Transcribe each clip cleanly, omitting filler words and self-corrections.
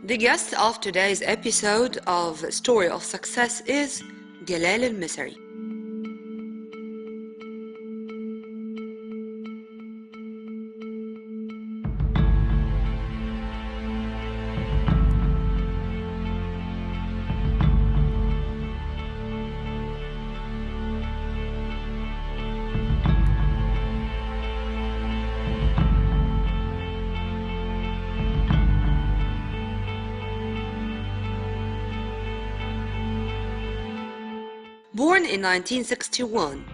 The guest of today's episode of Story of Success is Jalal Al-Misri. Born in 1961,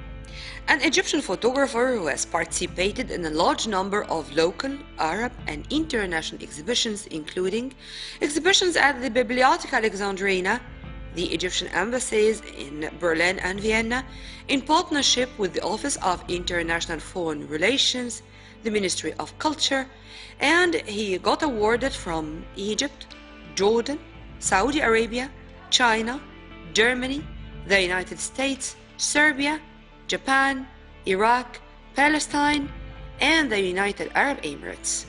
an Egyptian photographer who has participated in a large number of local, Arab, and international exhibitions, including exhibitions at the Bibliotheca Alexandrina, the Egyptian embassies in Berlin and Vienna, in partnership with the Office of International Foreign Relations, the Ministry of Culture, and he got awarded from Egypt, Jordan, Saudi Arabia, China, Germany, the United States, Serbia, Japan, Iraq, Palestine, and the United Arab Emirates.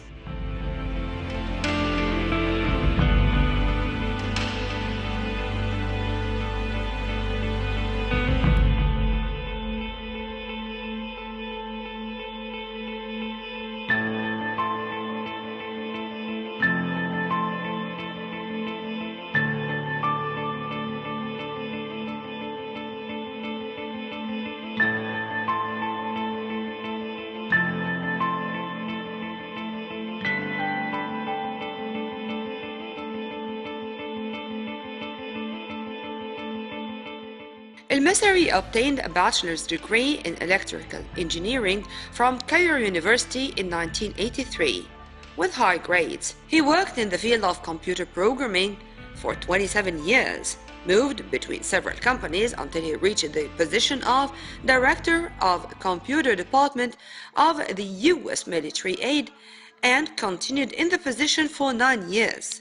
El-Mesri obtained a bachelor's degree in electrical engineering from Cairo University in 1983 with high grades. He worked in the field of computer programming for 27 years, moved between several companies until he reached the position of Director of Computer Department of the U.S. Military Aid and continued in the position for 9 years.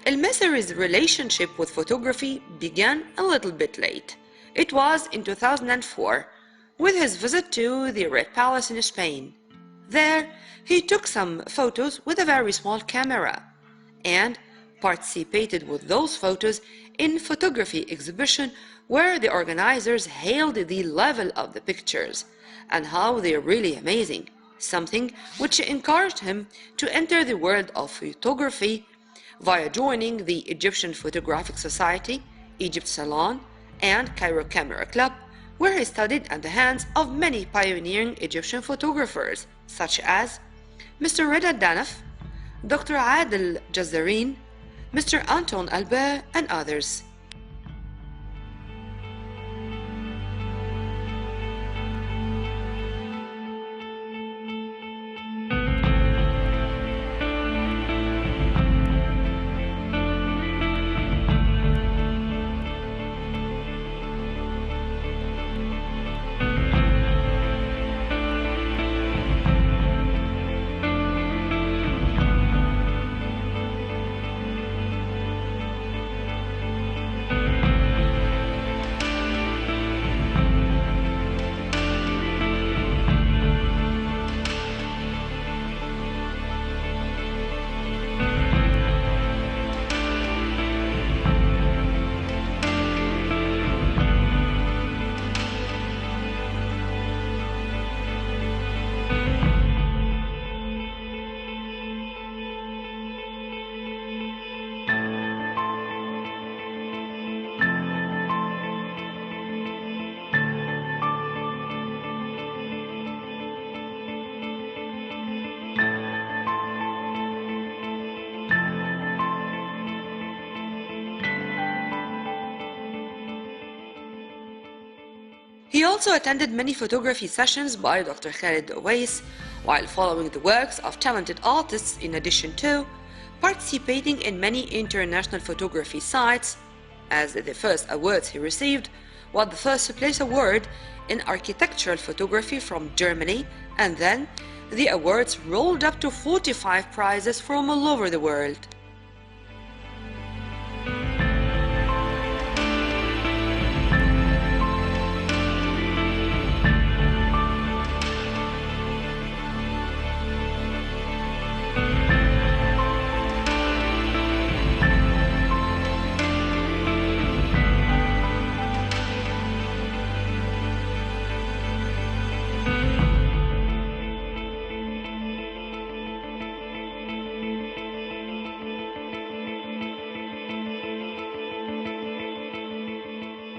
El-Mesri's relationship with photography began a little bit late. It was in 2004 with his visit to the Red Palace in Spain. There, he took some photos with a very small camera and participated with those photos in photography exhibition where the organizers hailed the level of the pictures and how they're really amazing, something which encouraged him to enter the world of photography via joining the Egyptian Photographic Society, Egypt Salon, and Cairo Camera Club, where he studied at the hands of many pioneering Egyptian photographers, such as Mr. Reda Danaf, Dr. Adel Jazarine, Mr. Anton Albert, and others. He also attended many photography sessions by Dr. Khalid Owais, while following the works of talented artists in addition to participating in many international photography sites, as the first awards he received was the first place award in architectural photography from Germany, and then the awards rolled up to 45 prizes from all over the world.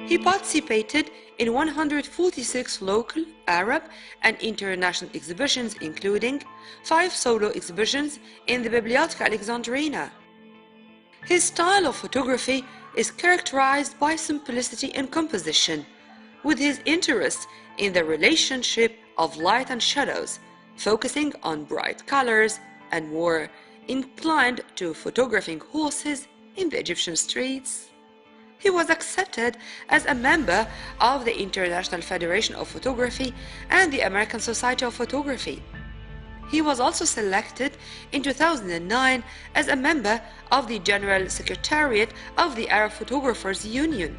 He participated in 146 local, Arab, and international exhibitions, including 5 solo exhibitions in the Bibliotheca Alexandrina. His style of photography is characterized by simplicity in composition, with his interest in the relationship of light and shadows, focusing on bright colors and more inclined to photographing horses in the Egyptian streets. He was accepted as a member of the International Federation of Photography and the American Society of Photography. He was also selected in 2009 as a member of the General Secretariat of the Arab Photographers Union.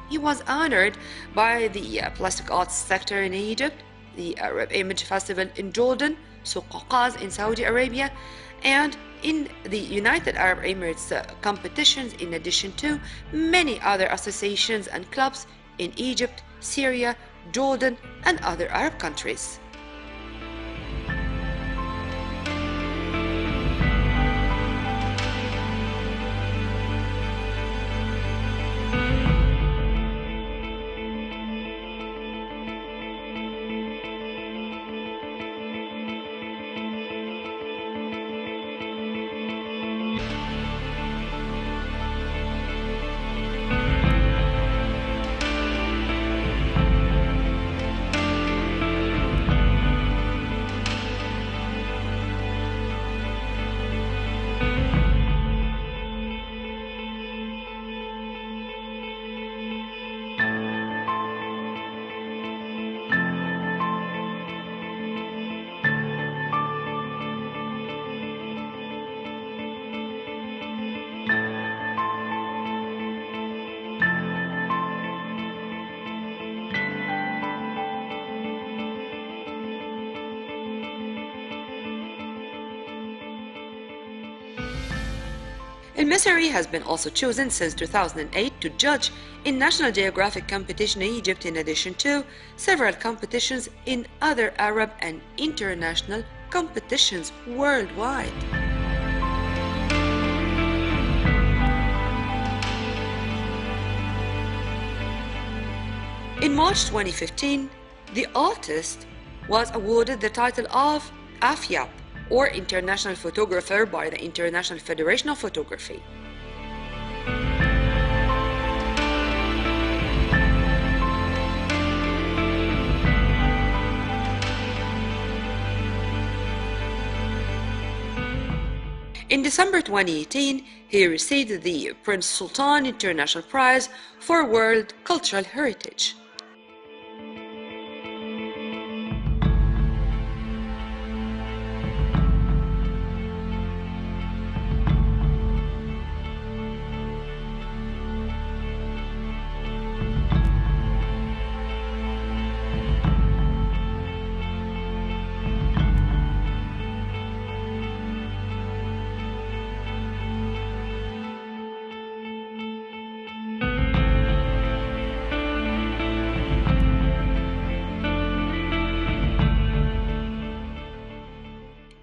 He was honored by the plastic arts sector in Egypt, the Arab Image Festival in Jordan, Souq Qaz in Saudi Arabia, and in the United Arab Emirates competitions, in addition to many other associations and clubs in Egypt, Syria, Jordan, and other Arab countries. El-Mesri has been also chosen since 2008 to judge in National Geographic competition in Egypt, in addition to several competitions in other Arab and international competitions worldwide. In March 2015, the artist was awarded the title of AFIAP, or International Photographer, by the International Federation of Photography. In December 2018, he received the Prince Sultan International Prize for World Cultural Heritage.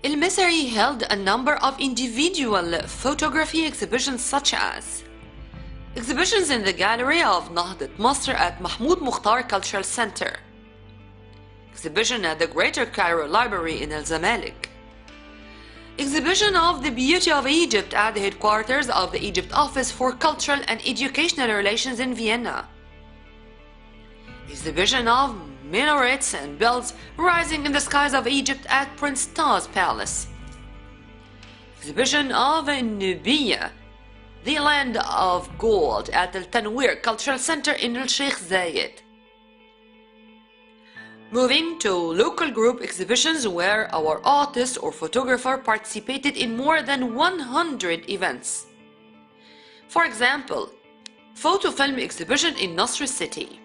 El-Mesri held a number of individual photography exhibitions, such as exhibitions in the gallery of Nahdat Masr at Mahmoud Mukhtar Cultural Center, exhibition at the Greater Cairo Library in El-Zamalek, exhibition of the beauty of Egypt at the headquarters of the Egypt Office for Cultural and Educational Relations in Vienna, Exhibition of minarets and bells rising in the skies of Egypt at Prince Taa's palace. Exhibition of Nubia, the land of gold, at Al Tanweer Cultural Center in Al Sheikh Zayed. Moving to local group exhibitions where our artist or photographer participated in more than 100 events. For example, photo film exhibition in Nasr City,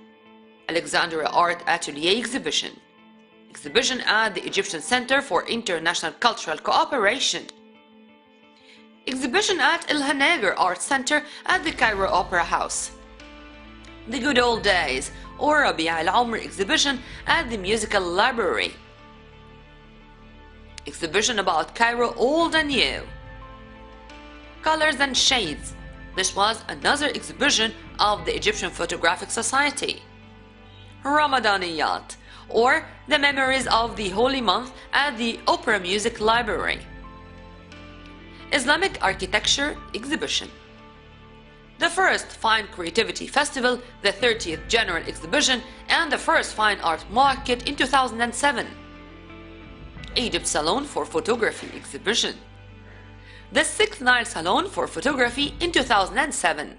Alexandria Art Atelier exhibition, exhibition at the Egyptian Center for International Cultural Cooperation, exhibition at El Hanager Art Center at the Cairo Opera House, the Good Old Days or Rabi' al-Umr exhibition at the Musical Library, exhibition about Cairo Old and New, Colors and Shades. This was another exhibition of the Egyptian Photographic Society, Ramadaniyat, or the Memories of the Holy Month at the Opera Music Library, Islamic Architecture exhibition, the first Fine Creativity Festival, the 30th General Exhibition, and the first Fine Art Market in 2007, Egypt Salon for Photography exhibition, the 6th Nile Salon for Photography in 2007.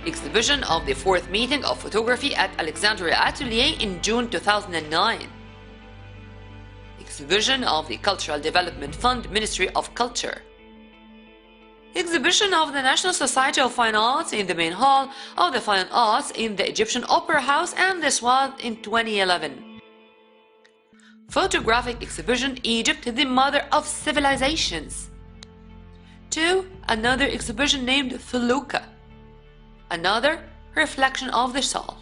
Exhibition of the 4th Meeting of Photography at Alexandria Atelier in June 2009. Exhibition of the Cultural Development Fund, Ministry of Culture. Exhibition of the National Society of Fine Arts in the main hall of the Fine Arts in the Egyptian Opera House, and this was in 2011. Photographic exhibition Egypt, the Mother of Civilizations. 2. Another exhibition named Felucca, another reflection of the soul.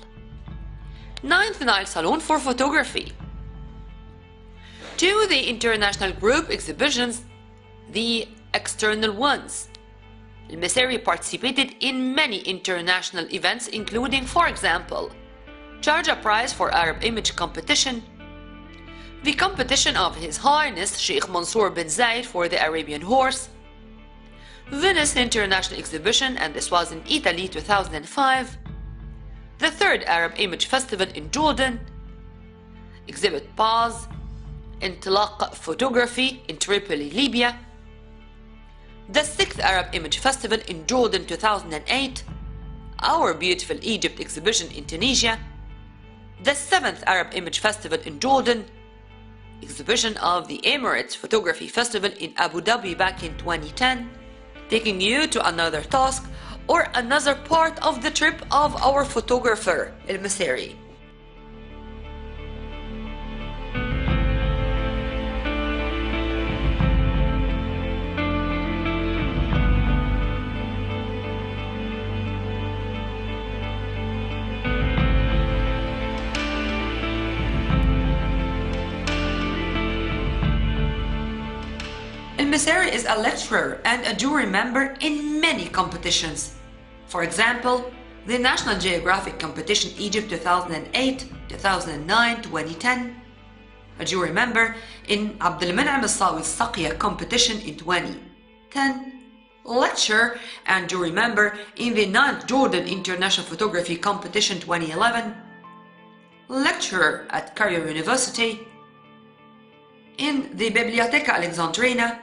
9th Nile Salon for Photography. 2. The international group exhibitions, the external ones. Al-Masiri participated in many international events, including, for example, Sharjah Prize for Arab Image Competition, the competition of His Highness Sheikh Mansour bin Zayed for the Arabian Horse, Venice International Exhibition, and this was in Italy 2005, the 3rd Arab Image Festival in Jordan, Exhibit Paz, Intilaq Photography in Tripoli, Libya, the 6th Arab Image Festival in Jordan 2008, Our Beautiful Egypt Exhibition in Tunisia, the 7th Arab Image Festival in Jordan, exhibition of the Emirates Photography Festival in Abu Dhabi back in 2010, taking you to another task or another part of the trip of our photographer, El-Messeri. El-Messeri is a lecturer and a jury member in many competitions. For example, the National Geographic Competition Egypt 2008, 2009, 2010. A jury member in Abdelmenam Al-Sawi Saqiya competition in 2010. Lecturer and jury member in the 9th Jordan International Photography Competition 2011. Lecturer at Cairo University. In the Biblioteca Alexandrina.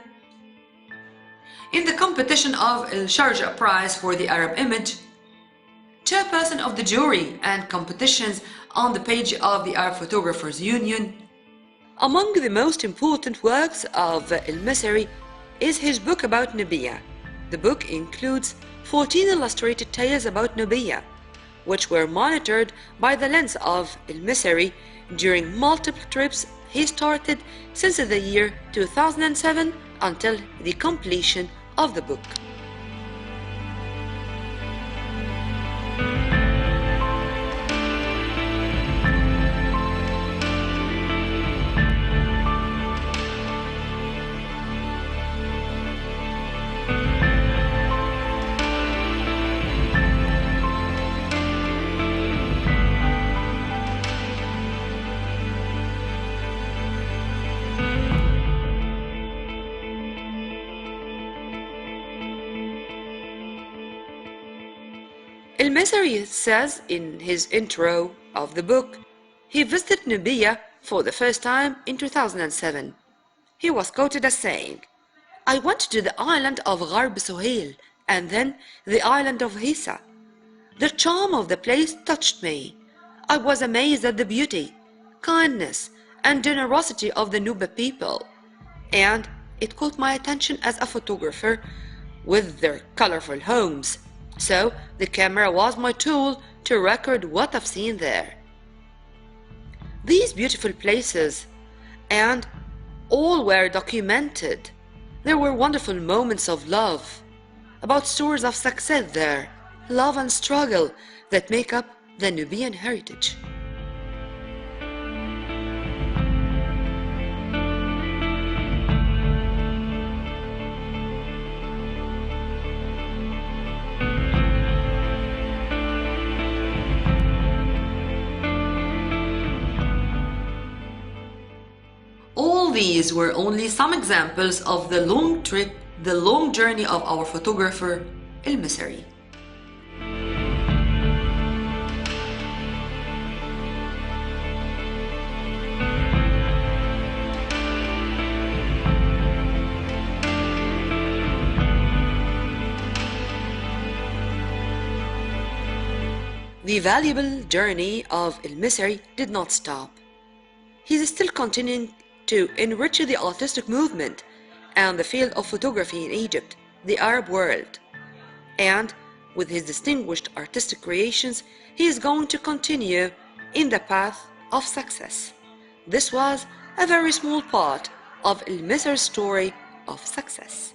In the competition of El Sharjah Prize for the Arab Image, chairperson of the jury and competitions on the page of the Arab Photographers Union. Among the most important works of El-Messeri is his book about Nubia. The book includes 14 illustrated tales about Nubia, which were monitored by the lens of El-Messeri during multiple trips he started since the year 2007 until the completion of the book. El-Messeri says in his intro of the book, he visited Nubia for the first time in 2007. He was quoted as saying, "I went to the island of Gharb Suhail and then the island of Hisa. The charm of the place touched me. I was amazed at the beauty, kindness, and generosity of the Nuba people, and it caught my attention as a photographer with their colorful homes. So the camera was my tool to record what I've seen there. These beautiful places, and all were documented. There were wonderful moments of love, about stories of success there, love and struggle that make up the Nubian heritage." All these were only some examples of the long trip, the long journey of our photographer, El-Messeri. The valuable journey of El-Messeri did not stop. He is still continuing to enrich the artistic movement and the field of photography in Egypt, the Arab world. And with his distinguished artistic creations, he is going to continue in the path of success. This was a very small part of El-Messeri's story of success.